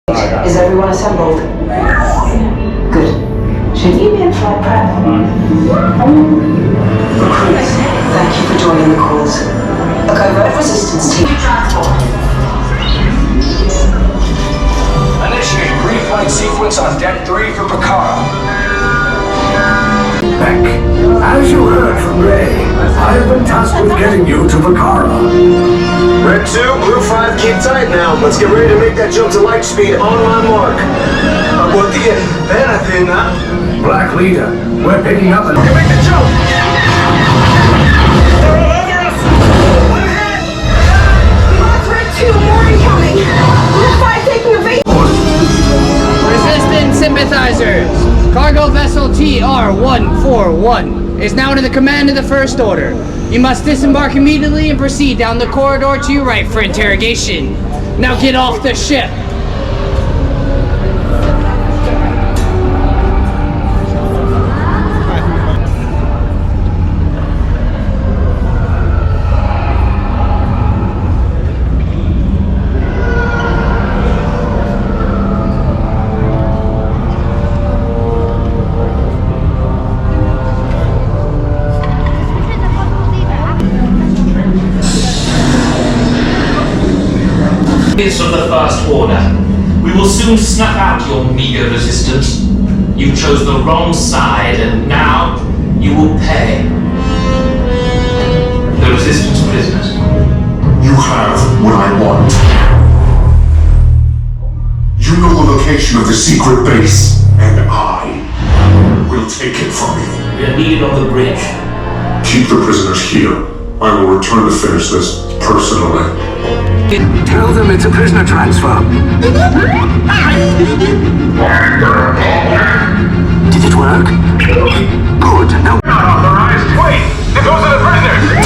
Is everyone assembled? Good. Should you be in flight prep? Recruits, thank you for joining the cause. A covert resistance team. Initiate pre-flight sequence on Deck 3 for Picard. Beck, as you heard from Ray, I have been tasked with getting you to Vakara. Red 2, Blue 5, keep tight now. Let's get ready to make that jump to light speed on my mark. Aguanti, espérate, na. Black Leader, we're picking up and... We can make the jump! Red 2, more incoming! Blue 5 taking evade! Resistance sympathizers! Cargo vessel TR-141 is now under the command of the First Order. You must disembark immediately and proceed down the corridor to your right for interrogation. Now get off the ship! Is from the First Order. We will soon snuff out your meager resistance. You chose the wrong side, and now you will pay. The resistance prisoners. You have what I want. You know the location of the secret base, and I will take it from you. We are needed on the bridge. Keep the prisoners here. I will return to finish this personally. Tell them it's a prisoner transfer. Did it work? Good. Now... Not authorized. Wait! It goes to the prisoners!